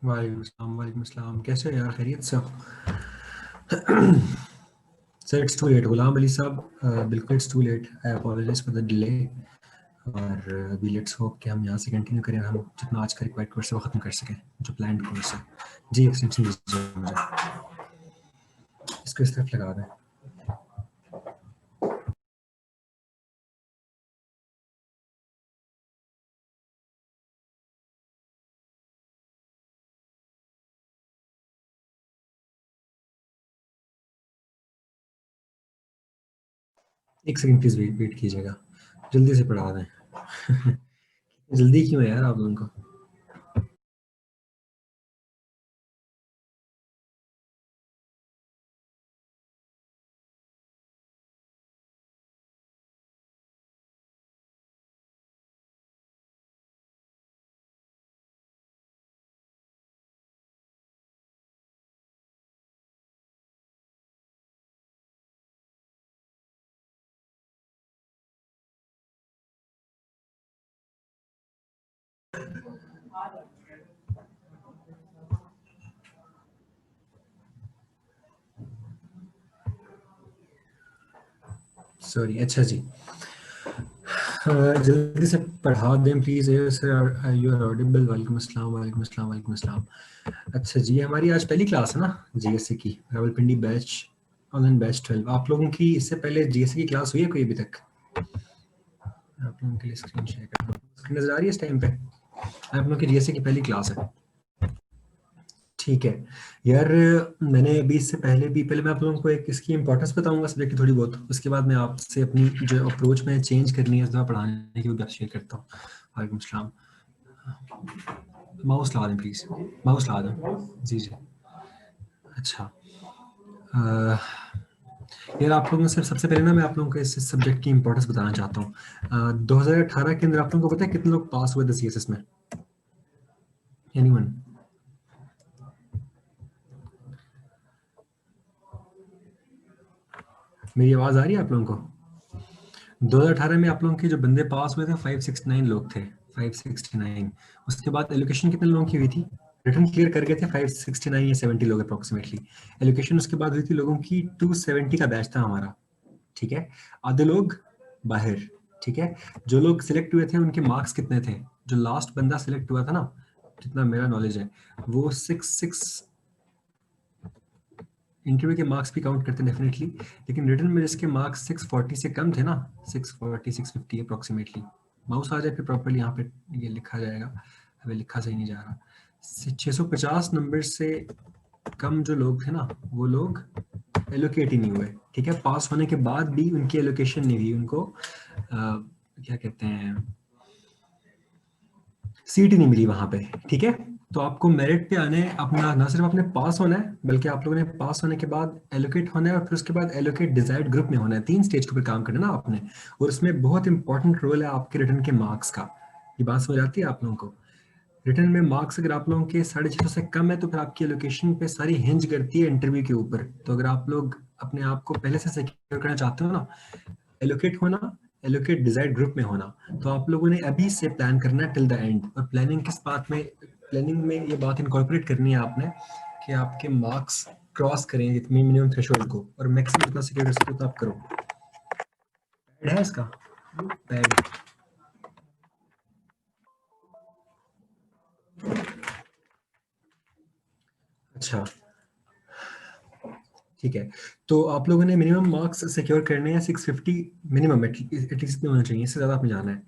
वालेकुम अस्सलाम, कैसे हो यार, खैरियत से हो? Sir it's too late, Ghulam Ali sahab, बिल्कुल it's too late, I apologize for the delay. और अभी लेट्स होप कि हम यहाँ से कंटिन्यू करें, हम जितना आज का रिक्वायर्ड कोर्स है वो ख़त्म कर सकें, जो प्लान कोर्स है। जी एक्सटेंशन दीजिए मुझे, इसको इस तरफ लगा दें। एक सेकंड प्लीज़ वेट वेट कीजिएगा, जल्दी से पढ़ा दें। जल्दी क्यों है यार आप लोगों को? सॉरी, अच्छा जी, जल्दी से पढ़ा दें please. Sir you are audible. वालेकुम अस्सलाम, वालेकुम अस्सलाम, वालेकुम अस्सलाम। अच्छा जी, हमारी आज पहली क्लास है ना जीएसए की, रावलपिंडी बैच, ऑनलाइन बैच 12। आप लोगों की इससे पहले जीएसए की क्लास हुई है कोई अभी तक? आप लोगों के लिए स्क्रीन शेयर कर दूं, स्क्रीन नजर आ रही है इस टाइम पे? आप लोगों की जीएसए की पहली क्लास है, ठीक है यार। मैंने अभी इससे पहले भी, पहले मैं आप लोगों को एक इसकी इंपॉर्टेंस बताऊंगा सब्जेक्ट की थोड़ी बहुत, उसके बाद मैं आपसे अपनी जो अप्रोच में चेंज करनी है उस दफ़ा पढ़ाने की, वो भी आप शेयर करता हूँ। वालेकुम सलाम। माउस ला दें प्लीज़, माउस ला दें। जी जी, अच्छा। अह, यार आप लोगों से सबसे पहले ना मैं आप लोगों को इस सब्जेक्ट की इंपॉर्टेंस बताना चाहता हूँ। 2018 के अंदर आप लोगों को पता है कितने लोग पास हुए थे सीएसएस में? एनीवन? मेरी आवाज़ आ रही है आप लोगों को? 2018 में आप लोगों के जो बंदे पास हुए थे 569 लोग थे, 569। उसके बाद एलोकेशन कितने लोगों की हुई थी? रिटर्न क्लियर कर गए थे 569 या 70 लोग अप्रोक्सीमेटली। एलोकेशन उसके बाद हुई थी लोगों की 270 का बैच था हमारा, ठीक है। आधे लोग बाहर, ठीक है। जो लोग सिलेक्ट हुए थे उनके मार्क्स कितने थे? जो लास्ट बंदा सिलेक्ट हुआ था ना, जितना मेरा नॉलेज है, वो 6 इंटरव्यू के मार्क्स भी काउंट करते हैं डेफिनेटली, लेकिन रिटर्न में जिसके मार्क्स 640 से कम थे ना, 640 650 अप्रोक्सीमेटली, माउस आ जाए फिर प्रॉपर्ली यहाँ पे ये लिखा जाएगा, अभी लिखा सही नहीं जा रहा। 650 नंबर से कम जो लोग थे ना, वो लोग एलोकेट ही नहीं हुए, ठीक है। पास होने के बाद भी उनकी एलोकेशन नहीं हुई, उनको क्या कहते हैं, सीट ही नहीं मिली वहां पे, ठीक है। तो आपको मेरिट पे आने अपना ना सिर्फ आपने पास होना है, बल्कि आप लोगों ने पास होने के बाद एलोकेट होना है, और फिर उसके बाद एलोकेट डिजायर्ड ग्रुप में होना है। 3 स्टेज के ऊपर काम करना है ना आपने, और उसमें बहुत इंपॉर्टेंट रोल है आपके रिटर्न के मार्क्स का। ये बात समझ आती है आप लोगों को? रिटर्न में मार्क्स अगर आप लोगों के 650 से कम है, तो फिर आपकी एलोकेशन पे सारी हिंज करती है इंटरव्यू के ऊपर। तो अगर आप लोग अपने आप को पहले से सिक्योर करना चाहते हो ना, एलोकेट होना, एलोकेट डिजायर्ड ग्रुप में होना, तो आप लोगों ने अभी से प्लान करना है टिल द एंड। और प्लानिंग किस बात में, प्लानिंग में ये बात इनकॉर्पोरेट करनी है आपने कि आपके मार्क्स क्रॉस करें इतनी मिनिमम थ्रेशोल्ड को, और मैक्सिमम जितना सिक्योर कर सकते हो तो आप करो। पैड है इसका, पैड, अच्छा ठीक है। तो आप लोगों ने मिनिमम मार्क्स सिक्योर करने हैं 650 मिनिमम, एटलीस्ट होना चाहिए, इससे ज़्यादा आपने जाना है।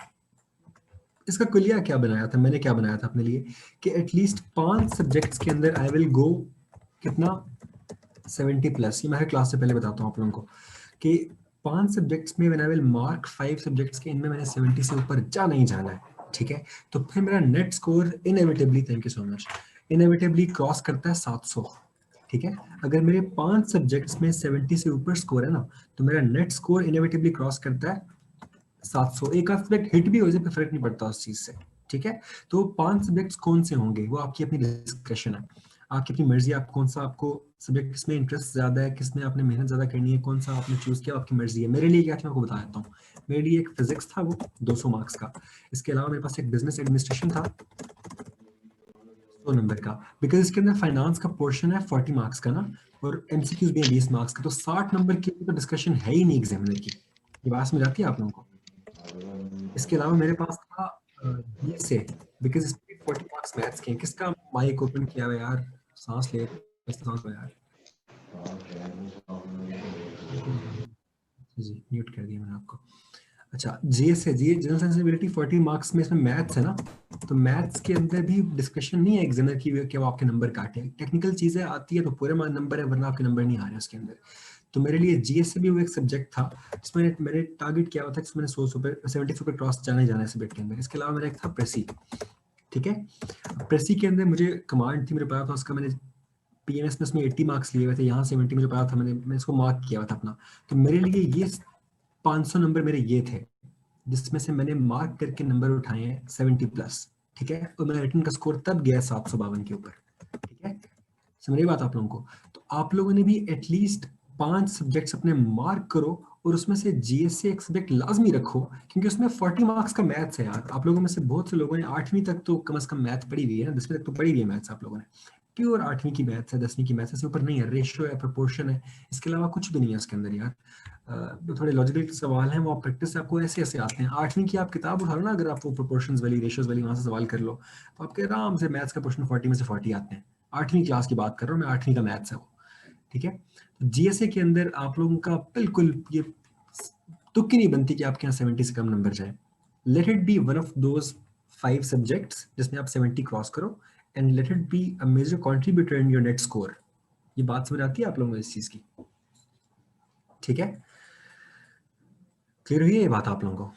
इसका कुलिया क्या बनाया था मैंने, क्या बनाया था अपने लिए, कि एटलीस्ट 5 सब्जेक्ट्स के अंदर आई विल गो कितना, 70 प्लस। ये मैं हर क्लास से पहले बताता हूँ आप लोगों को कि 5 सब्जेक्ट्स में when I will mark 5 subjects के, इनमें मैंने 70 से ऊपर जा नहीं जाना है, ठीक है। तो फिर मेरा net score inevitably, thank you so much, inevitably cross करता है 700, ठीक है। अगर मेरे 5 सब्जेक्ट्स में 70 से ऊपर स्कोर है ना, तो मेरा नेट स्कोर इनएविटेबली क्रॉस करता है 700। एक आध सब्जेक्ट हिट भी हो जाए, फर्क नहीं पड़ता उस चीज से, ठीक है। तो 5 सब्जेक्ट्स कौन से होंगे वो आपकी अपनी डिस्कशन है। आपकी अपनी मर्जी है, आप कौन सा आपको सब्जेक्ट, किसमें इंटरेस्ट ज्यादा है, किसमें आपने मेहनत ज्यादा करनी है, कौन सा आपने चूज किया, आपकी मर्जी है। मेरे लिए क्या था मैं आपको बता देता हूँ। मेरे लिए एक फिजिक्स था, वो 200 मार्क्स का। इसके अलावा मेरे पास एक बिजनेस एडमिनिस्ट्रेशन था 100 नंबर का, बिकॉज इसके अंदर फाइनेंस का पोर्शन है 40 मार्क्स का ना, और एमसीक्यूज भी है 20 मार्क्स का, तो 60 नंबर की तो डिस्कशन है ही नहीं एग्जामिनर की। ये बात समझ आती है आप लोगों को। इसके अलावा मेरे पास था बीएसए, बिकॉज इसमें 40 मार्क्स मैथ्स के हैं। किसका माइक ओपन किया हुआ है यार, सांस ले सांस लो यार। जी म्यूट कर दिया मैंने आपको। अच्छा, जीएस है, जी जनरल सेंसिबिलिटी 40 मार्क्स में, इसमें मैथ्स है ना, तो मैथ्स के अंदर भी डिस्कशन नहीं है एग्जामिनर की कि वो आपके नंबर काटे। टेक्निकल चीजें आती है तो पूरे नंबर है, वरना आपके नंबर नहीं आ रहे उसके अंदर। तो मेरे लिए जीएस से भी वो एक सब्जेक्ट था जिसमें मैंने टारगेट किया हुआ था, जिसमें 100 पे 75 पे क्रॉस जाना ही जाना है सब्जेक्ट के अंदर। इसके अलावा मेरा एक था प्रेसी, ठीक है। प्रेसी के अंदर मुझे कमांड थी, मेरे पता था उसका, मैंने पीएमएस में उसमें 80 मार्क्स लिए हुए थे, यहाँ 70 मुझे पता था, मैंने इसको मार्क किया हुआ था अपना। तो मेरे लिए ये 500 नंबर मेरे ये थे, जिसमें से मैंने मार्क करके नंबर उठाए हैं 70+, ठीक है। और मेरा रिटर्न का स्कोर तब गया 752 के ऊपर, ठीक है। समझ रही बात आप लोगों को। तो आप लोगों ने भी एटलीस्ट 5 सब्जेक्ट्स अपने मार्क करो, और उसमें से जीएस से एक सब्जेक्ट लाजमी रखो, क्योंकि उसमें 40 मार्क्स का मैथ्स है यार। आप लोगों में से बहुत से लोगों ने 8वीं तक तो कम से कम मैथ पढ़ी हुई है ना, 10वीं तक तो पढ़ी हुई है मैथ्स आप लोगों ने। प्योर 8वीं की मैथ्स है, 10वीं की मैथ्स है, ऊपर नहीं है, रेशियो है, प्रोपोर्शन है, इसके अलावा कुछ भी नहीं है उसके अंदर यार। जो थोड़े लॉजिकल सवाल हैं वो आप प्रैक्टिस से आपको ऐसे ऐसे आते हैं। 8वीं की आप किताब उठा लो ना, अगर आप वो प्रोपोर्शंस वाली, रेशियोज वाली वहां से सवाल कर लो, तो आपके आराम से मैथ्स का क्वेश्चन 40 में से 40 आते हैं। 8वीं क्लास की बात कर रहा हूँ मैं, 8वीं का मैथ्स है वो, ठीक है। तो जीएसए के अंदर आप लोगों का बिल्कुल ये तुक्की नहीं बनती कि आपके यहाँ 70 से कम नंबर जाए। Let it be one of those 5 subjects जिसमें आप 70 क्रॉस करो, and let it be a major contributor in your net score. ये बात समझ आती है आप लोगों को इस चीज की, ठीक है। क्लियर हुई है ये बात आप लोगों को।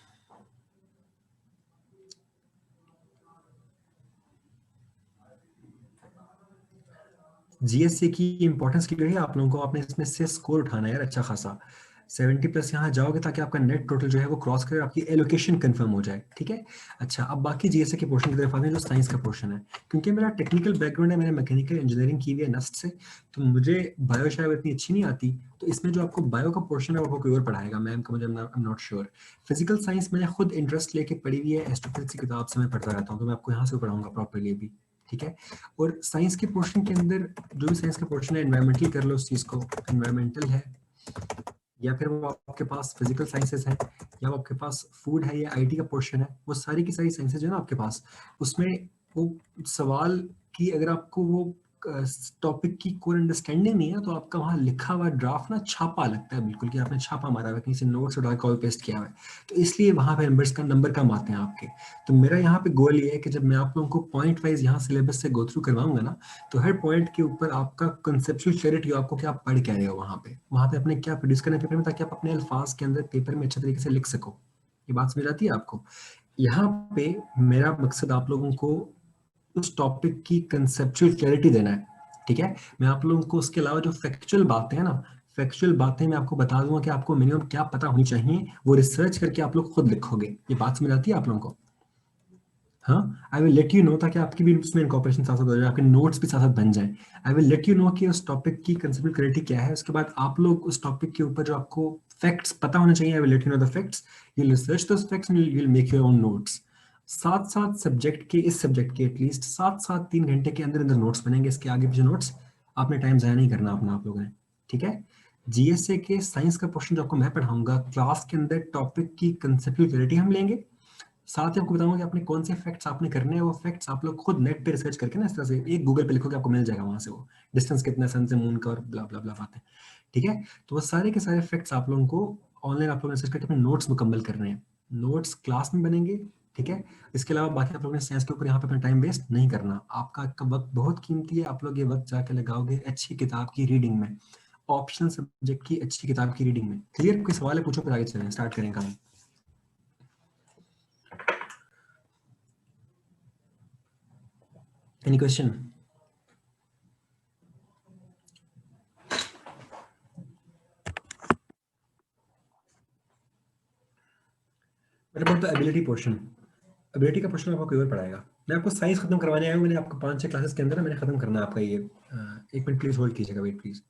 जीएससी की इंपॉर्टेंस क्लियर है आप लोगों को। आपने इसमें से स्कोर उठाना है यार अच्छा खासा, 70+ यहाँ जाओगे ताकि आपका नेट टोटल जो है वो क्रॉस करे, आपकी एलोकेशन कंफर्म हो जाए, ठीक है। अच्छा, अब बाकी जीएसए के पोर्शन की तरफ आते हैं, जो साइंस का पोर्शन है। क्योंकि मेरा टेक्निकल बैकग्राउंड है, मैंने मैकेनिकल इंजीनियरिंग की हुई है नस्ट से, तो मुझे बायो शायद इतनी अच्छी नहीं आती। तो इसमें जो आपको बायो का पोर्शन है वो कोई और पढ़ाएगा, मैम का मुझे I am not sure. Physical science मैंने खुद इंटरेस्ट लेके पढ़ी हुई है, एस्ट्रोफिजिक्स की किताब से मैं पढ़ता रहता हूँ, तो मैं आपको यहाँ से पढ़ाऊंगा प्रॉपरली अभी, ठीक है। और साइंस के पोर्शन के अंदर जो भी साइंस का पोर्शन है, एनवायरमेंटल कर लो उस चीज को, एनवायरमेंटल है, या फिर वो आपके पास फिजिकल साइंसेस है, या वो आपके पास फूड है, या आईटी का पोर्शन है, वो सारी की सारी साइंसेज जो है ना आपके पास, उसमें वो सवाल की अगर आपको वो टॉपिक की कोई अंडरस्टैंडिंग नहीं है, तो आपका वहाँ लिखा हुआ ड्राफ्ट ना छापा लगता है, बिल्कुल कि आपने छापा मारा हुआ है, कहीं से नोट्स उठा कॉपी पेस्ट किया हुआ है। तो इसलिए वहाँ पे नंबर कम आते हैं आपके। तो मेरा यहाँ पे गोल ये है कि जब मैं आप लोगों को पॉइंट वाइज यहाँ सिलेबस से गो थ्रू करवाऊंगा ना, तो हर पॉइंट के ऊपर आपका कंसेप्चुअल क्लैरिटी हो, आपको क्या आप पढ़ क्या रहे हो वहाँ पे अपने क्या प्रोड्यूस करना है पेपर में, ताकि आप अपने अल्फाज के अंदर पेपर में अच्छे तरीके से लिख सको। ये बात समझ आती है आपको। यहाँ पे मेरा मकसद आप लोगों को उस टॉपिक की कंसेप्चुअल क्लैरिटी देना है, ठीक है। मैं आप लोगों को उसके अलावा जो फैक्चुअल बातें हैं ना, फैक्चुअल बातें मैं आपको बता दूंगा कि आपको मिनिमम क्या पता होनी चाहिए, वो रिसर्च करके आप लोग खुद लिखोगे। ये बात समझ आती है आप लोगों को। हाँ, I will let you know, ताकि आपकी भी उसमें इनकॉर्पोरेशन साथ साथ हो जाए, आपके नोट्स भी साथ साथ बन जाए। I will let you know कि उस टॉपिक की कंसेप्चुअल क्लैरिटी क्या है, उसके बाद आप लोग उस टॉपिक के ऊपर जो आपको फैक्ट्स पता होने चाहिए, I will let you know the facts, you research those facts and you will make your own notes. सात सात सब्जेक्ट के, इस सब्जेक्ट के एटलीस्ट 7-7 3 घंटे के अंदर अंदर नोट्स बनेंगे, इसके आगे पीछे नोट्स आपने टाइम जाया नहीं करना अपना आप लोगों ने, ठीक है। जीएसए के साइंस का क्वेश्चन जो आपको मैं पढ़ाऊंगा क्लास के अंदर, टॉपिक की कंसेप्चुअल क्लैरिटी हम लेंगे। साथ ही आपको बताऊंगा कि आपने कौन से फैक्ट्स आपने करने हैं, वो फैक्ट्स आप लोग खुद नेट पे रिसर्च करके ना, इस तरह से एक गूगल पे लिखोगे आपको मिल जाएगा वहां से, वो डिस्टेंस कितना सन से मून का और ब्ला ब्ला ब्ला बातें, ठीक है। तो वो सारे के सारे फैक्ट्स आप लोगों को ऑनलाइन आप लोग रिसर्च करके अपने नोट्स मुकम्मल करने हैं। नोट्स क्लास में बनेंगे, ठीक है। इसके अलावा बाकी आप लोगों ने साइंस के ऊपर यहाँ पे अपना टाइम वेस्ट नहीं करना, आपका वक्त बहुत कीमती है, आप लोग ये वक्त जाके लगाओगे अच्छी किताब की रीडिंग में, ऑप्शनल सब्जेक्ट की अच्छी किताब की रीडिंग में। क्लियर, कोई सवाल है पूछो, फिर आगे चलें, स्टार्ट करें काम। Any question? What about the ability portion? Ability का क्वेश्चन आपको कोई और पढ़ाएगा। मैं आपको साइंस खत्म करवाने आया हूँ, मैंने आपको 5-6 क्लासेस के अंदर मैंने खत्म करना है आपका ये। एक मिनट प्लीज होल्ड कीजिएगा, wait please.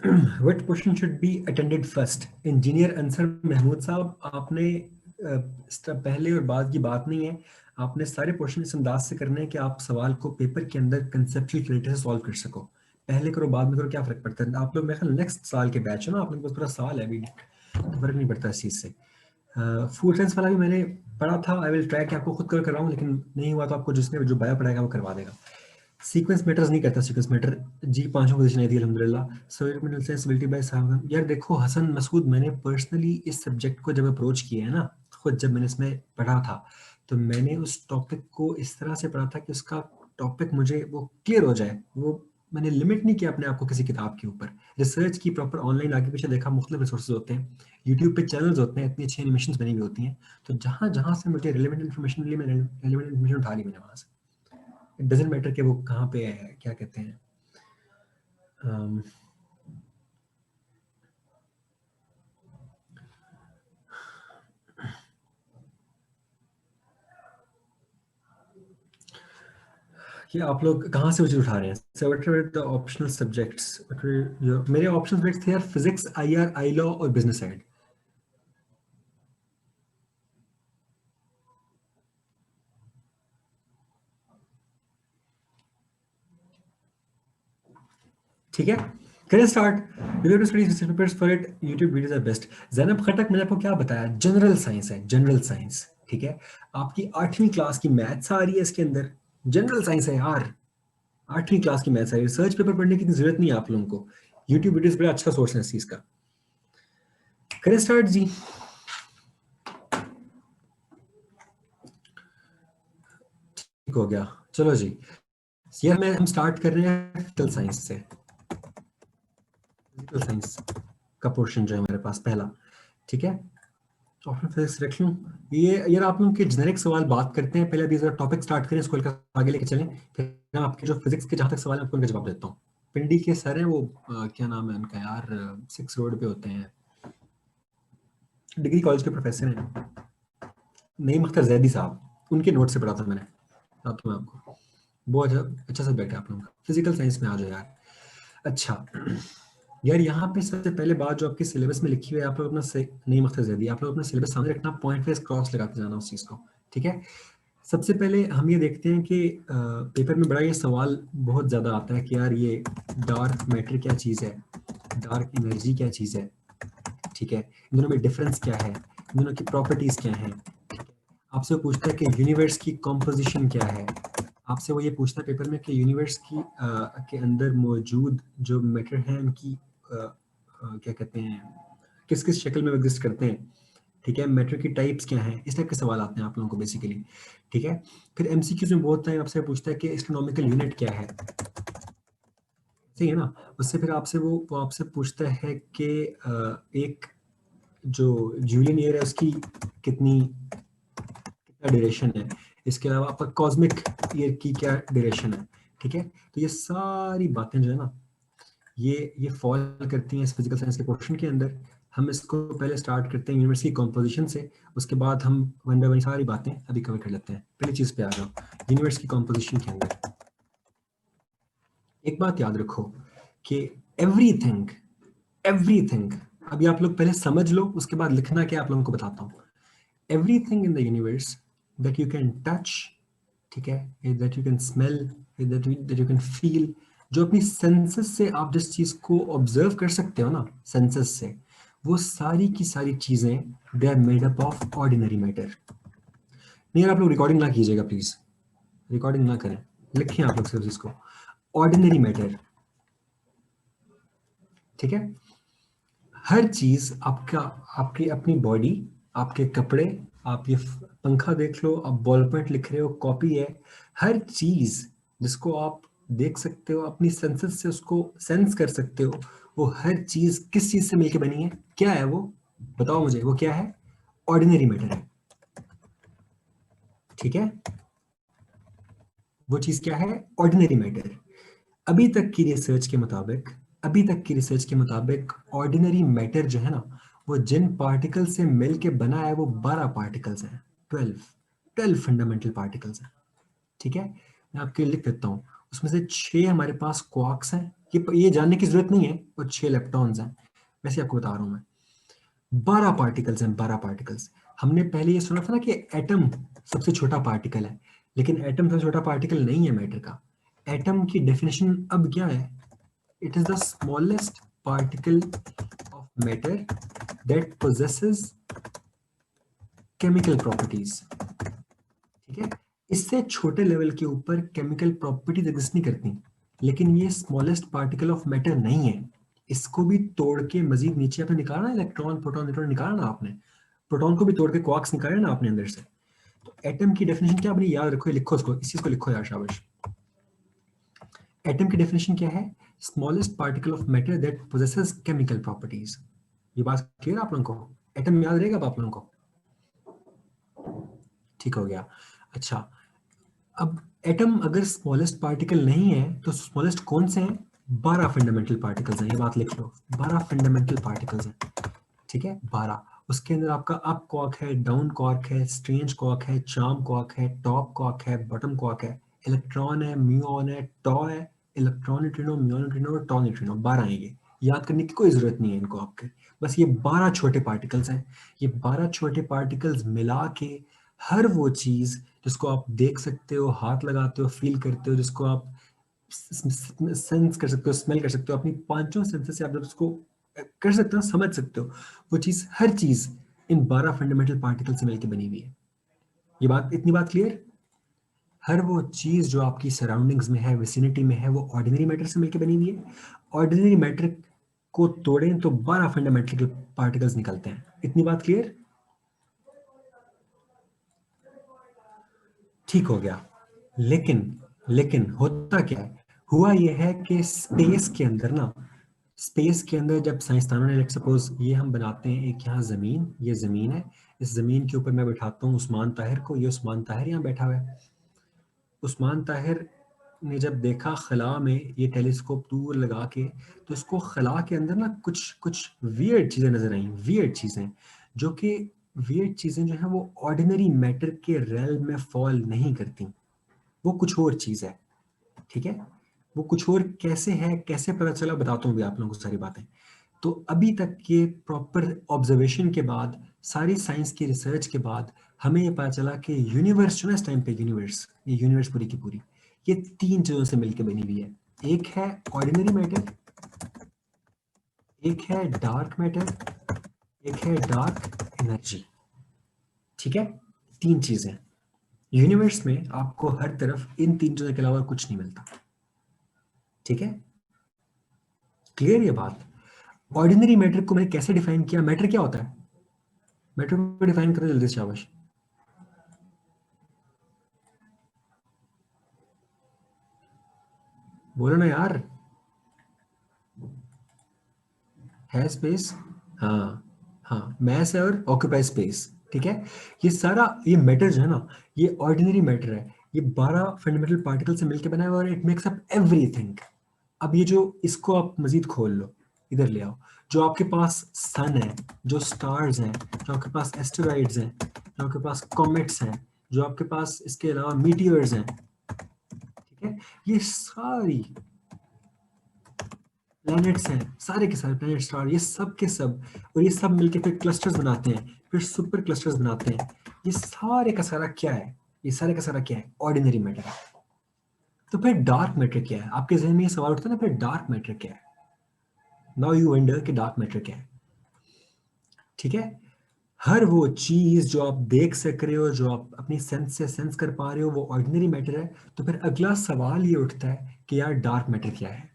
What question should be attended first? Engineer Ansar Mahmood sahab, आपने पहले और बाद की बात नहीं है। आपने सारे क्वेश्चन इस अंदाज से करने हैं कि आप सवाल को पेपर के अंदर कंसेप्चुअल क्लैरिटी से सॉल्व कर सको। पहले करो बाद में करो, क्या फर्क पड़ता है? आप लोग मेरे ख्याल नेक्स्ट साल के बैच हो ना, आप लोगों के पास पूरा साल है अभी, तो फर्क नहीं पड़ता इस चीज़ से। फूड साइंस वाला भी मैंने पढ़ा था, आई विल ट्राई कि आपको खुद कर कराऊं, लेकिन नहीं हुआ तो आपको जिसने जो बायो पढ़ाएगा वो करवा देगा। सीक्वेंस मैटर्स नहीं करता, सीक्वेंस मैटर जी पांचों पोजीशन आई थी अल्हम्दुलिल्लाह। सो सेंसिबिलिटी बाय साहब, यार देखो हसन मसूद, मैंने पर्सनली इस सब्जेक्ट को जब अप्रोच किया है ना, खुद जब मैंने इसमें पढ़ा था, तो मैंने उस टॉपिक को इस तरह से पढ़ा था कि उसका टॉपिक मुझे वो क्लियर हो जाए। वो मैंने लिमिट नहीं किया अपने आप को किसी किताब के ऊपर, रिसर्च की प्रॉपर ऑनलाइन आगे पीछे देखा, मुख्तलिफ रिसोर्सेज होते हैं, यूट्यूब पे चैनल्स होते हैं, इतनी अच्छी एनिमेशन बनी हुई होती हैं, तो जहाँ जहाँ से मुझे रिलेवेंट इन्फॉर्मेशन मिली, मैंने रिलेवेंट इन्फॉर्मेशन उठा ली मैंने वहाँ से। इट डजेंट मैटर कि वो कहाँ पे है, क्या कहते हैं, um, कि आप लोग कहाँ से मुझे उठा रहे हैं। So what were the optional subjects? मेरे ऑप्शनल सब्जेक्ट्स थे यार, फिजिक्स, आईआर, आई लॉ और बिजनेस साइड। ठीक है, करें start. Video to study papers for it, YouTube videos are best. Zainab Khattak, मैंने आपको क्या बताया, जनरल साइंस है, जनरल साइंस। ठीक है, आपकी 8वीं क्लास की मैथ्स आ रही है इसके अंदर, जनरल साइंस है यार, 8वीं क्लास की मैथ्स आ रही है, रिसर्च पेपर पढ़ने की इतनी जरूरत नहीं है आप लोगों को, यूट्यूब वीडियोस बड़ा अच्छा सोर्स है इस चीज का। करें स्टार्ट जी। ठीक हो गया, चलो जी। यार मैं हम स्टार्ट कर रहे हैं फिजिकल साइंस से। फिजिकल साइंस का पोर्शन जो है हमारे पास पहला, ठीक है, तो अपना फिजिक्स रख लूँ। ये यार आप लोगों के जेनेरिक सवाल बात करते हैं, पहले अभी जरा टॉपिक स्टार्ट करें, स्कूल का आगे लेके चलें, फिर आपके जो फिजिक्स के जहाँ तक सवाल है आपको उनका जवाब देता हूँ। पिंडी के सर हैं वो, क्या नाम है उनका यार, 6 रोड पे होते हैं, डिग्री कॉलेज के प्रोफेसर हैं, नईम अख्तर जैदी साहब, उनके नोट से पढ़ा था मैंने, बताता हूँ आपको। बहुत अच्छा अच्छा सब्जेक्ट है आप लोगों का, फिजिकल साइंस में आ जाओ यार। अच्छा यार, यहाँ पे सबसे पहले बात जो आपके सिलेबस में लिखी हुई है, आप लोग अपना नहीं मख्तर जैदी, आप लोग अपना सिलेबस सामने रखना, पॉइंट वाइज क्रॉस लगाते जाना उस चीज को। ठीक है, सबसे पहले हम ये देखते हैं कि पेपर में बड़ा ये सवाल बहुत ज्यादा आता है कि यार ये डार्क मैटर क्या चीज है, डार्क एनर्जी क्या चीज है, ठीक है, इन दोनों में डिफरेंस क्या है, इन दोनों की प्रॉपर्टीज क्या है। आपसे पूछता है कि यूनिवर्स की कॉम्पोजिशन क्या है, आपसे वो ये पूछता है पेपर में कि यूनिवर्स की के अंदर मौजूद जो मैटर है उनकी क्या कहते हैं, किस किस शक्ल में एग्जिस्ट करते हैं। ठीक है, मैटर की टाइप्स क्या हैं, इस टाइप के सवाल आते हैं आप लोगों को बेसिकली। ठीक है, फिर एमसीक्यूज में बहुत टाइम आपसे पूछता है कि एस्ट्रोनॉमिकल यूनिट क्या है, सही है ना। उससे फिर आपसे वो आपसे पूछता है कि एक जो जूलियन ईयर है उसकी कितनी कितना ड्यूरेशन है, इसके अलावा आपका कॉस्मिक ईयर की क्या ड्यूरेशन है। ठीक है, तो ये सारी बातें जो है ना, ये फॉल करती हैं इस फिजिकल साइंस के क्वेश्चन के अंदर। हम इसको पहले स्टार्ट करते हैं यूनिवर्स की कॉम्पोजिशन से, उसके बाद हम वन बाय वन सारी बातें अभी कवर कर लेते हैं। पहली चीज पे आ जाओ, यूनिवर्स की कॉम्पोजिशन के अंदर एक बात याद रखो कि एवरीथिंग, एवरीथिंग, अभी आप लोग पहले समझ लो, उसके बाद लिखना क्या आप लोगों को बताता हूँ। Everything in the universe that you can touch, ठीक है, that you can smell, that you can feel, जो अपनी सेंसेस से आप जिस चीज को ऑब्जर्व कर सकते हो ना सेंसेस से, वो सारी की सारी चीजें they are made up of ordinary matter. नहीं यार, आप लोग रिकॉर्डिंग ना कीजिएगा प्लीज, रिकॉर्डिंग ना करें, लिखें आप लोग सिर्फ इसको, ऑर्डिनरी मैटर। ठीक है, हर चीज आपका, आपकी अपनी बॉडी, आपके कपड़े, आप ये पंखा देख लो, आप बॉल पॉइंट लिख रहे हो, कॉपी है, हर चीज जिसको आप देख सकते हो अपनी सेंसेस से, उसको सेंस कर सकते हो, वो हर चीज किस चीज से मिलके बनी है? क्या है वो? बताओ मुझे, वो क्या है? ऑर्डिनरी मैटर है। ठीक है, वो चीज क्या है? Ordinary matter. अभी तक की रिसर्च के मुताबिक, अभी तक की रिसर्च के मुताबिक ऑर्डिनरी मैटर जो है ना, वो जिन पार्टिकल से मिल के बना है वो 12 पार्टिकल्स हैं। 12, 12 फंडामेंटल पार्टिकल्स हैं। ठीक है, मैं आपके लिए लिख देता हूँ। उसमें से 6 हमारे पास क्वार्क्स हैं, ये जानने की जरूरत नहीं है, और 6 इलेक्ट्रॉन्स हैं। वैसे आपको बता रहा हूँ मैं, 12 पार्टिकल्स हैं, 12 पार्टिकल्स। हमने पहले ये सुना था ना कि एटम सबसे छोटा पार्टिकल है, लेकिन एटम सबसे छोटा पार्टिकल नहीं है मैटर का। एटम की डेफिनेशन अब क्या है? It is the smallest particle of matter that possesses chemical properties. ठीक है, इससे छोटे लेवल के ऊपर केमिकल प्रॉपर्टीज एग्जिस्ट नहीं करती, लेकिन ये स्मॉलेस्ट पार्टिकल ऑफ मैटर नहीं है। इसको भी तोड़ के मजीद नीचे आपने निकालना, इलेक्ट्रॉन प्रोटॉन न्यूट्रॉन निकालना आपने, प्रोटॉन को भी तोड़ के क्वार्क्स निकाले ना आपने अंदर से। तो एटम की डेफिनेशन क्या, आपने याद रखो, लिखो इसको, इस चीज को लिखो यार, शाबाश। एटम की डेफिनेशन क्या है? Smallest particle of matter that possesses chemical properties. ये बात क्लियर आप लोगों को? एटम याद रहेगा अब आप लोगों को? ठीक हो गया। अच्छा, अब एटम अगर स्मॉलेस्ट पार्टिकल नहीं है तो स्मॉलेस्ट कौन से हैं? 12 फंडामेंटल पार्टिकल्स हैं, ये बात लिख लो, 12 फंडामेंटल पार्टिकल्स हैं। ठीक है, 12। उसके अंदर आपका अप क्वार्क है, डाउन क्वार्क है, स्ट्रेंज क्वार्क है, चार्म क्वार्क है, टॉप क्वार्क है, बॉटम क्वार्क है, इलेक्ट्रॉन है, म्यूऑन है, टॉ है, इलेक्ट्रॉन न्यूट्रिनो, म्यूऑन न्यूट्रिनो और टॉ न्यूट्रिनो। 12 हैं ये, याद करने की कोई जरूरत नहीं है इनको आपके। बस ये 12 छोटे पार्टिकल्स हैं। ये 12 छोटे पार्टिकल्स मिला के हर वो चीज जिसको आप देख सकते हो, हाथ लगाते हो, फील करते हो, जिसको आप सेंस कर सकते हो, स्मेल कर सकते हो, अपनी पांचों सेंसेस से आप जब उसको कर सकते हो, समझ सकते हो, वो चीज, हर चीज इन 12 फंडामेंटल पार्टिकल से मिलकर बनी हुई है। ये बात, इतनी बात क्लियर? हर वो चीज जो आपकी सराउंडिंग्स में है, विसिनिटी में है, वो ऑर्डिनरी मैटर से मिलकर बनी हुई है। ऑर्डिनरी मैटर को तोड़ें तो 12 फंडामेंटल पार्टिकल्स निकलते हैं। इतनी बात क्लियर? ठीक हो गया। लेकिन, लेकिन होता क्या है, हुआ यह है कि स्पेस के अंदर ना, स्पेस के अंदर जब साइंसदानों ने, लेट सपोज ये हम बनाते हैं एक यहाँ जमीन, ये जमीन है, इस जमीन के ऊपर मैं बैठाता हूँ उस्मान ताहिर को, ये उस्मान ताहिर यहाँ बैठा हुआ है। उस्मान ताहिर ने जब देखा खला में ये टेलीस्कोप दूर लगा के, तो इसको खला के अंदर ना कुछ कुछ वियर्ड चीजें नजर आई, वियर्ड चीजें, जो कि वियर्ड चीजें जो है वो ऑर्डिनरी मैटर के रेल में फॉल नहीं करती, वो कुछ और चीज है। ठीक है, वो कुछ और कैसे है, कैसे पता चला, बताता हूँ भी आप लोगों को सारी बातें। तो अभी तक के प्रॉपर ऑब्जर्वेशन के बाद, सारी साइंस की रिसर्च के बाद, हमें ये पता चला कि यूनिवर्स जो है इस टाइम पे, यूनिवर्स, ये यूनिवर्स पूरी की पूरी, ये 3 चीजों से मिलकर बनी हुई है। एक है ऑर्डिनरी मैटर, एक है डार्क मैटर, एक है डार्क एनर्जी। ठीक है, 3 चीजें। यूनिवर्स में आपको हर तरफ इन 3 चीजों के अलावा कुछ नहीं मिलता। ठीक है, क्लियर ये बात? ऑर्डिनरी मैटर को मैंने कैसे डिफाइन किया? मैटर क्या होता है? मैटर को डिफाइन करो जल्दी से, शाबाश। बोलो ना यार। है स्पेस, हाँ, हाँ, मैस है और ऑक्यूपाई स्पेस। ठीक है, ये सारा, ये मैटर जो है ना, ये ऑर्डिनरी मैटर है। ये 12 फंडामेंटल पार्टिकल से मिलकर बना हुआ है और इट मेक्स अप एवरीथिंग। अब ये जो, इसको आप मजीद खोल लो, इधर ले आओ। जो आपके पास सन है, जो स्टार्स हैं, जो आपके पास एस्टेरॉइड्स हैं, जो आपके पास कॉमेट्स हैं, जो आपके पास इसके अलावा मीटियर्स हैं, ठीक है, ये सारी प्लैनेट्स हैं, सारे के सारे प्लैनेट, स्टार, ये सब के सब, और ये सब मिलके फिर क्लस्टर्स बनाते हैं, फिर सुपर क्लस्टर्स बनाते हैं। ये सारे का सारा क्या है? ये सारे का सारा क्या है? ऑर्डिनरी मैटर है। तो फिर डार्क मैटर क्या है? आपके जहन में ये सवाल उठता है ना, फिर डार्क मैटर क्या है? नाउ यू वंडर कि डार्क मैटर क्या है। ठीक है, हर वो चीज जो आप देख सक रहे हो, जो आप अपनी सेंस से सेंस कर पा रहे हो, वो ऑर्डिनरी मैटर है। तो फिर अगला सवाल ये उठता है कि यार डार्क मैटर क्या है?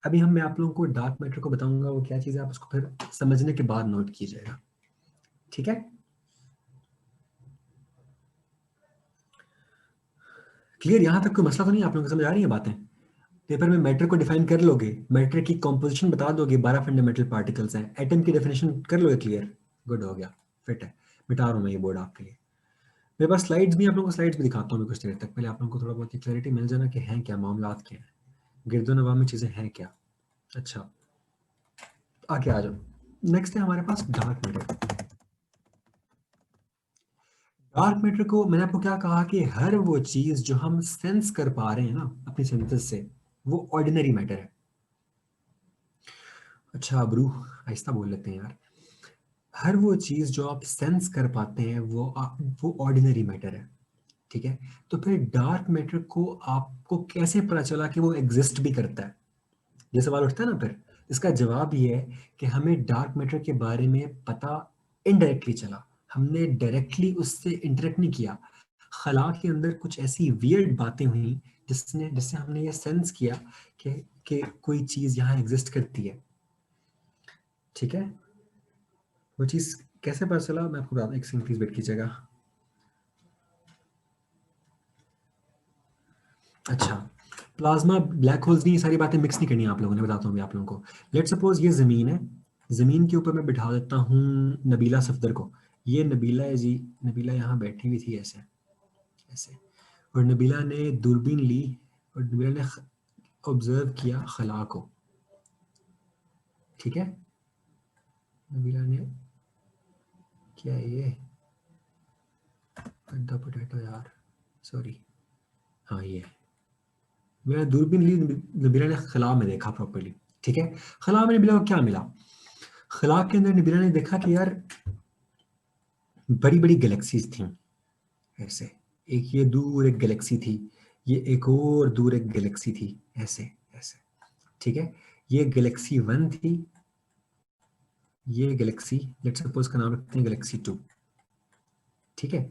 अभी मैं आप लोगों को डार्क मैटर को बताऊंगा वो क्या चीज़ है, आप उसको फिर समझने के बाद नोट कीजिएगा, ठीक है? क्लियर? यहाँ तक कोई मसला तो नहीं? आप लोगों को समझ आ रही है बातें? पेपर में मैटर को डिफाइन कर लोगे, मैटर की कॉम्पोजिशन बता दोगे, 12 फंडामेंटल पार्टिकल्स हैं, एटम की डेफिनेशन कर लोगे क्लियर, गुड हो गया, फिट है। मिटा रहा हूँ मैं ये बोर्ड आपके लिए। मेरे पास स्लाइड्स भी, आप लोगों को स्लाइड्स भी दिखाता हूँ मैं कुछ देर तक, पहले आप लोगों को थोड़ा बहुत क्लैरिटी मिल जाना कि हैं क्या मामला, क्या है, गिरदो में चीज़ें हैं क्या। अच्छा, आगे आ जाओ। नेक्स्ट है हमारे पास डार्क मैटर। डार्क मैटर को मैंने आपको क्या कहा कि हर वो चीज जो हम सेंस कर पा रहे हैं ना अपनी सेंसेस से, वो ऑर्डिनरी मैटर है। अच्छा अबरू, आहिस्ता बोल लेते हैं यार। हर वो चीज जो आप सेंस कर पाते हैं वो ऑर्डिनरी मैटर है, ठीक है? तो फिर डार्क मैटर को आपको कैसे पता चला कि वो एग्जिस्ट भी करता है? ये सवाल उठता है ना फिर। इसका जवाब ये है कि हमें डार्क मैटर के बारे में पता इनडायरेक्टली चला, हमने डायरेक्टली उससे इंटरेक्ट नहीं किया। खला के अंदर कुछ ऐसी वियर्ड बातें हुई जिससे हमने ये सेंस किया कि कोई चीज यहाँ एग्जिस्ट करती है, ठीक है? वो चीज कैसे पता चला मैं आपको बताता, एक सेकंड प्लीज वेट कीजिएगा। अच्छा, प्लाज्मा, ब्लैक होल्स नहीं, ये सारी बातें मिक्स नहीं करनी है आप लोगों ने, बताता हूँ मैं आप लोगों को। लेट सपोज ये जमीन है, जमीन के ऊपर मैं बिठा देता हूँ नबीला सफदर को। ये नबीला है जी, नबीला यहाँ बैठी हुई थी ऐसे ऐसे, और नबीला ने दूरबीन ली और नबीला ने ऑब्जर्व किया खला को, ठीक है? नबीला ने क्या ये गंदा पोटैटो यार, सॉरी, हाँ ये मेरा दूरबीन ली, नबीला ने खला में देखा प्रॉपर्ली, ठीक है? खला में नबीला को क्या मिला? खला के अंदर नबीला ने देखा कि यार बड़ी बड़ी गैलेक्सीज थी ऐसे, एक ये दूर एक गैलेक्सी थी, ये एक और दूर एक गैलेक्सी थी, ऐसे ऐसे, ठीक है? ये गैलेक्सी वन थी, ये गैलेक्सी लेट्स सपोज का नाम रखते हैं गैलेक्सी टू, ठीक है?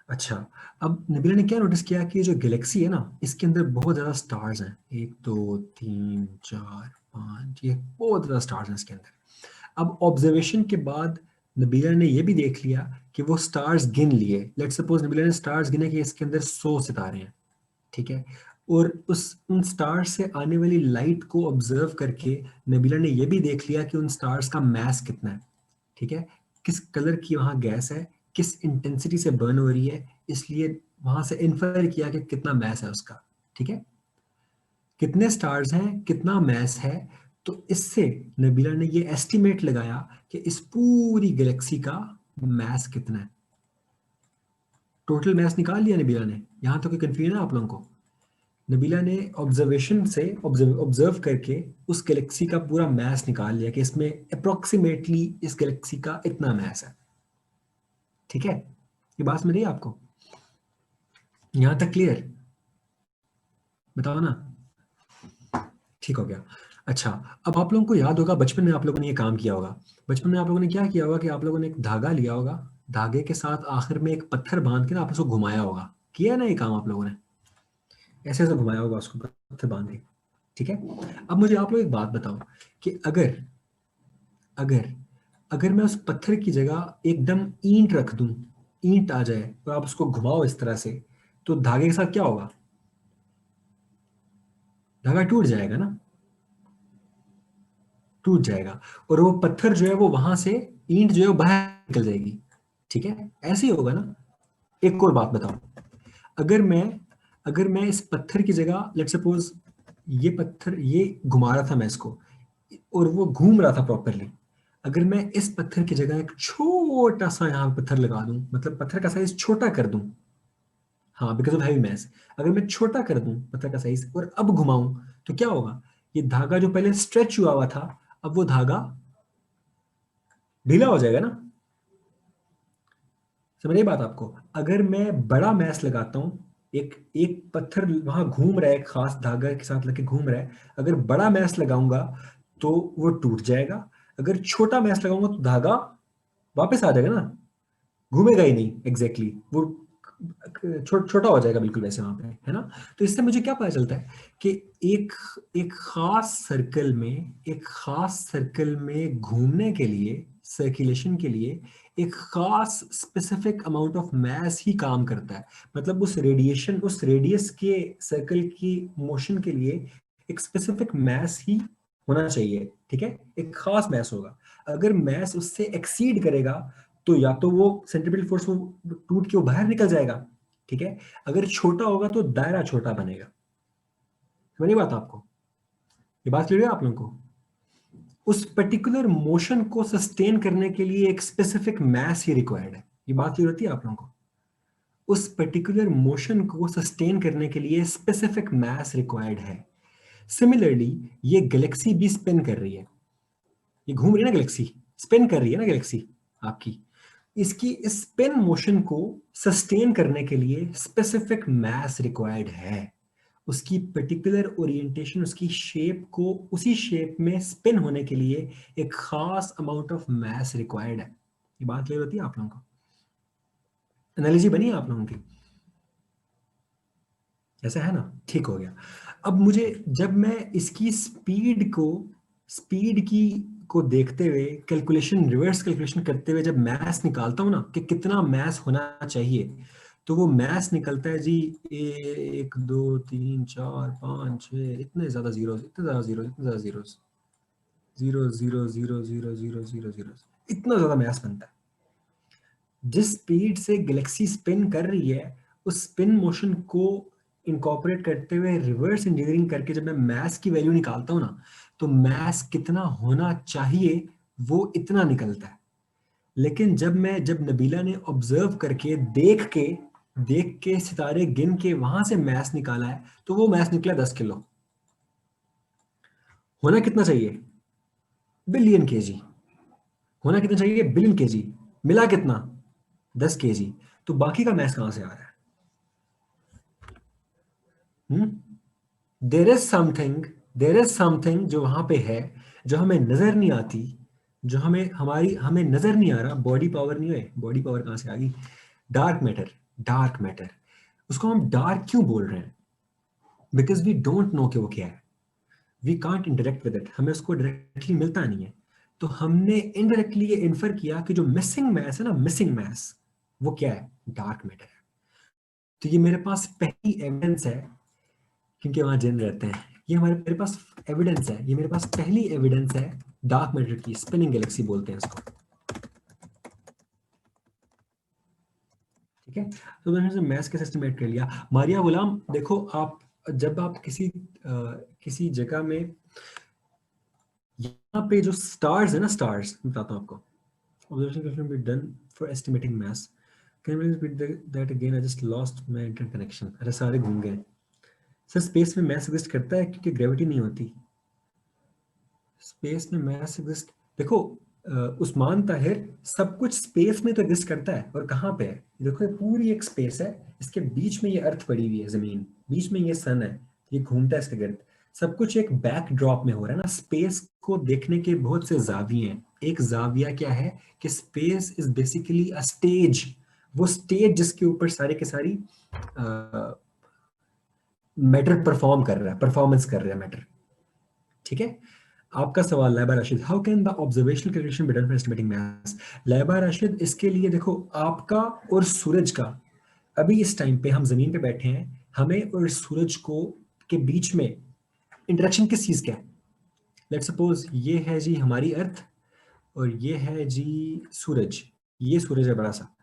अच्छा, अब नबीला ने क्या नोटिस किया कि ये जो गैलेक्सी है ना इसके अंदर बहुत ज्यादा स्टार्स हैं, एक दो तीन चार पांच, ये बहुत ज्यादा स्टार्स हैं इसके अंदर। अब ऑब्जर्वेशन के बाद नबीला ने ये भी देख लिया कि वो स्टार्स गिन लिए, लेट्स सपोज नबीला ने स्टार्स गिने कि इसके अंदर 100 सितारे हैं, ठीक है? और उस उन स्टार्स से आने वाली लाइट को ऑब्जर्व करके नबीला ने ये भी देख लिया कि उन स्टार्स का मैस कितना है, ठीक है? किस कलर की वहां गैस है, किस इंटेंसिटी से बर्न हो रही है, इसलिए वहां से इन्फर किया कि कितना मैस है उसका, ठीक है? कितने स्टार्स हैं, कितना मैस है, तो इससे नबीला ने ये एस्टिमेट लगाया कि इस पूरी गैलेक्सी का मैस कितना है। टोटल मैस निकाल लिया नबीला ने, यहां तो कोई कंफ्यूजन है आप लोगों को? नबीला ने ऑब्जर्वेशन से ऑब्जर्व करके उस गैलेक्सी का पूरा मैस निकाल लिया कि इसमें अप्रोक्सीमेटली इस गैलेक्सी का इतना मैस है, ठीक है? ये बात समझ रही है आपको? यहां तक क्लियर? बताओ ना, ठीक हो गया? अच्छा, अब आप लोगों को याद होगा बचपन में आप लोगों ने ये काम किया होगा। बचपन में आप लोगों ने क्या किया होगा कि आप लोगों ने एक धागा लिया होगा, धागे के साथ आखिर में एक पत्थर बांध के ना आप उसको घुमाया होगा, किया है ना ये काम आप लोगों ने? ऐसे ऐसे घुमाया होगा उसको पत्थर बांध के, ठीक है? अब मुझे आप लोग एक बात बताओ कि अगर अगर अगर मैं उस पत्थर की जगह एकदम ईंट रख दूं, ईंट आ जाए और आप उसको घुमाओ इस तरह से, तो धागे के साथ क्या होगा? धागा टूट जाएगा ना, टूट जाएगा, और वो पत्थर जो है वो वहां से, ईंट जो है वो बाहर निकल जाएगी, ठीक है? ऐसे ही होगा ना? एक और बात बताओ, अगर मैं अगर मैं इस पत्थर की जगह लेट सपोज ये पत्थर, ये घुमा रहा था मैं इसको और वो घूम रहा था प्रॉपरली, अगर मैं इस पत्थर की जगह एक छोटा सा यहाँ पत्थर लगा दूं, मतलब पत्थर का साइज छोटा कर दूं, हाँ बिकॉज ऑफ हैवी मास, अगर मैं छोटा कर दूं पत्थर का साइज और अब घुमाऊं, तो क्या होगा? ये धागा जो पहले स्ट्रेच हुआ हुआ था, अब वो धागा ढीला हो जाएगा ना? समझ रही बात आपको? अगर मैं बड़ा मैस लगाता हूँ, एक एक पत्थर वहां घूम रहा है, एक खास धागा के साथ लगे घूम रहा है, अगर बड़ा मैस लगाऊंगा तो वो टूट जाएगा, अगर छोटा मैस लगाऊंगा तो धागा वापस आ जाएगा ना, घूमेगा ही नहीं एग्जैक्टली exactly। वो छोटा हो जाएगा बिल्कुल वैसे वहां पे, है ना। तो इससे मुझे क्या पता चलता है कि एक एक खास सर्कल में घूमने के लिए, सर्कुलेशन के लिए एक खास स्पेसिफिक अमाउंट ऑफ मैस ही काम करता है। मतलब उस रेडियस के सर्कल की मोशन के लिए एक स्पेसिफिक मैस ही होना चाहिए, ठीक है, एक खास मैस होगा। अगर मैस उससे एक्सीड करेगा तो या तो वो सेंट्रीपिटल फोर्स वो टूट के वो बाहर निकल जाएगा, ठीक है। अगर छोटा होगा तो दायरा छोटा बनेगा। समझ बात आपको, ये बात क्लियर है आप लोगों को। उस पर्टिकुलर मोशन को सस्टेन करने के लिए एक स्पेसिफिक मैस ही रिक्वायर्ड है। ये बात क्लियर होती है आप लोगों को। उस पर्टिकुलर मोशन को सस्टेन करने के लिए स्पेसिफिक मैस रिक्वायर्ड है। सिमिलरली ये गैलेक्सी भी स्पिन कर रही है, ये घूम रही है ना गैलेक्सी, स्पिन कर रही है ना गैलेक्सी आपकी। इसकी स्पिन मोशन को सस्टेन करने के लिए स्पेसिफिक मास रिक्वायर्ड है। उसकी पर्टिकुलर ओरिएंटेशन, उसकी शेप को उसी शेप में स्पिन होने के लिए एक खास अमाउंट ऑफ मास रिक्वायर्ड है। ये बात क्लियर होती है आप लोगों को, एनालॉजी बनी है आप लोगों की, ऐसा है ना, ठीक हो गया। अब मुझे जब मैं इसकी स्पीड की को देखते हुए कैलकुलेशन, रिवर्स कैलकुलेशन करते हुए जब मैथ्स निकालता हूँ ना कि कितना मैथ्स होना चाहिए, तो वो मैथ्स निकलता है जी 1 2 3 4 5 6, इतने ज्यादा जीरो, इतने ज्यादा जीरो, इतने ज्यादा zero, zero zero zero zero zero zero zero, इतना ज्यादा मैथ्स बनता है। जिस स्पीड से गैलेक्सी स्पिन कर रही है, उस स्पिन मोशन को इनकॉर्पोरेट करते हुए रिवर्स इंजीनियरिंग करके जब मैं मैथ्स की वैल्यू निकालता हूँ ना, तो मैथ्स कितना होना चाहिए वो इतना निकलता है। लेकिन जब नबीला ने ऑब्जर्व करके देख के सितारे गिन के वहां से मैथ्स निकाला है, तो वो मैथ्स निकला 10 किलो। होना कितना चाहिए? Billion KG. होना कितना चाहिए? Billion KG. मिला कितना? 10 केजी। तो बाकी का मैथ्स कहां से आ रहा है? देर इज समथिंग जो वहां पे है, जो हमें नजर नहीं आती, जो हमें नजर नहीं आ रहा। बॉडी पावर नहीं है, बॉडी पावर कहां से आ गई? Dark matter. डार्क मैटर, उसको हम डार्क क्यों बोल रहे हैं? बिकॉज वी डोंट नो कि वो क्या है। We can't interact with it, हमें उसको डायरेक्टली मिलता नहीं है। तो हमने इनडायरेक्टली ये इन्फर किया कि जो मिसिंग मैस है ना, मिसिंग मैस, वो क्या है? डार्क मैटर है। तो ये मेरे पास पहली एविडेंस है, क्योंकि वहां जिन रहते हैं। ये मेरे पास एविडेंस है, ये मेरे पास पहली एविडेंस है डार्क मैटर की। स्पिनिंग गैलेक्सी बोलते हैं इसको, ठीक है। तो मैंने से मैथ्स कैसे एस्टिमेट कर लिया। मारिया गुलाम देखो, आप जब आप किसी जगह में, यहाँ पे जो स्टार्स है ना, स्टार्स बताता हूँ आपको। Observation can be done for estimating mass. Can you repeat that again? I just lost my internet connection. अरे सारे घूम गए सर। स्पेस में मैस एग्जिस्ट करता है क्योंकि ग्रेविटी नहीं होती। स्पेस में मैस एग्जिस्ट, देखो उस्मान ताहिर, सब कुछ स्पेस में तो एग्जिस्ट करता है। और कहाँ पे है? देखो ये पूरी एक स्पेस है, इसके बीच में ये अर्थ पड़ी हुई है, जमीन, बीच में ये सन है, ये घूमता है इसके गिर्द। सब कुछ एक बैकड्रॉप में हो रहा है ना। स्पेस को देखने के बहुत से जाविये हैं। एक जाविया क्या है कि space is basically a stage. वो स्टेज जिसके ऊपर सारे के सारी मैटर परफॉर्म कर रहा है, परफॉर्मेंस कर रहा है मैटर, ठीक है। आपका सवाल Laiba Rashid, how can the observational calculation be done for estimating mass? Laiba Rashid, इसके लिए देखो, आपका और सूरज का, अभी इस टाइम पे हम जमीन पे बैठे हैं, हमें और सूरज को के बीच में इंटरेक्शन किस चीज का है? लेट सपोज ये है जी हमारी अर्थ, और ये है जी सूरज। ये सूरज है बड़ा सा।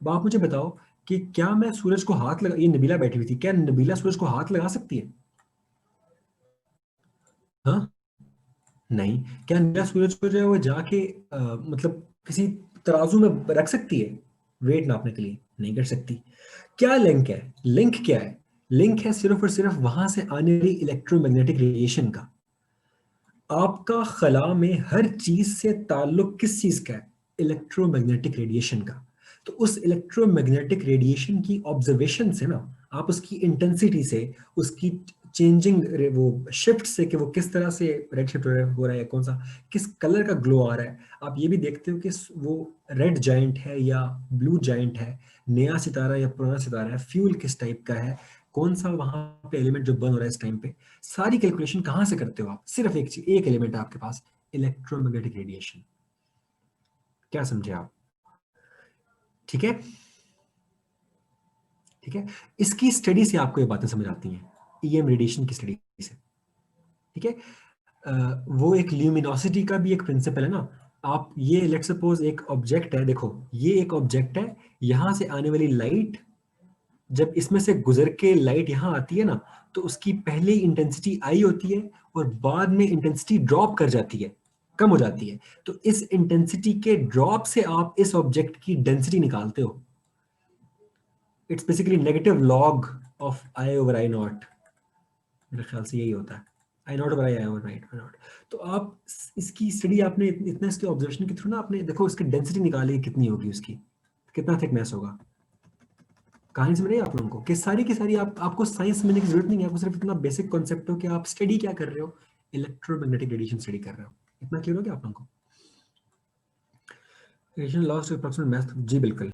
अब आप मुझे बताओ कि क्या मैं सूरज को हाथ लगा, ये नबीला बैठी हुई थी, क्या नबीला सूरज को हाथ लगा सकती है? हाँ, नहीं। क्या नीला सूरज को जो है वो जाके मतलब किसी तराजू में रख सकती है वेट नापने के लिए? नहीं कर सकती। क्या लिंक है? लिंक क्या है? लिंक है सिर्फ और सिर्फ वहां से आने वाली इलेक्ट्रोमैग्नेटिक रेडिएशन का। आपका खला में हर चीज से ताल्लुक किस चीज का है? इलेक्ट्रोमैग्नेटिक रेडिएशन का। तो उस इलेक्ट्रोमैग्नेटिक रेडिएशन की ऑब्जर्वेशन से ना, आप उसकी इंटेंसिटी से, उसकी चेंजिंग वो शिफ्ट से कि वो किस तरह से रेड शिफ्ट हो रहा है, कौन सा किस कलर का ग्लो आ रहा है। आप ये भी देखते हो कि वो रेड जाइंट है या ब्लू जाइंट है, नया सितारा या पुराना सितारा है, फ्यूल किस टाइप का है, कौन सा वहां पे एलिमेंट जो बर्न हो रहा है इस टाइम पे। सारी कैलकुलेशन कहाँ से करते हो आप? सिर्फ एक चीज, एक एलिमेंट है आपके पास, इलेक्ट्रोमैग्नेटिक रेडिएशन। क्या समझे आप? ठीक है, ठीक है। इसकी स्टडी से आपको ये बातें समझ आती हैं, ईएम रेडिएशन की स्टडी से। ठीक है। वो एक ल्यूमिनोसिटी का भी एक प्रिंसिपल है ना। आप ये लेट सपोज एक ऑब्जेक्ट है, देखो ये एक ऑब्जेक्ट है, यहां से आने वाली लाइट, जब इसमें से गुजर के लाइट यहाँ आती है ना, तो उसकी पहले इंटेंसिटी आई होती है और बाद में इंटेंसिटी ड्रॉप कर जाती है, कम हो जाती है। तो इस इंटेंसिटी के ड्रॉप से आप इस ऑब्जेक्ट की डेंसिटी निकालते हो। It's basically negative log of I over I naught, मेरे ख्याल से यही होता है, I naught over I over I naught. तो आप इसकी स्टडी आपने इतना इसके ऑब्जर्वेशन के थ्रू ना आपने देखो इसकी डेंसिटी निकाली कितनी होगी, उसकी कितना थिकनेस होगा। कहानी समझ रहे हैं आप लोगों को कि सारी की सारी आपको साइंस समझने की जरूरत नहीं है, आपको सिर्फ इतना बेसिक कॉन्सेप्ट हो कि आप स्टडी क्या कर रहे हो, इलेक्ट्रोमैग्नेटिक रेडिएशन स्टडी कर रहे हो। इतना क्लियर हो गया आप लोगों को? Radiation loss to approximate math, जी बिल्कुल।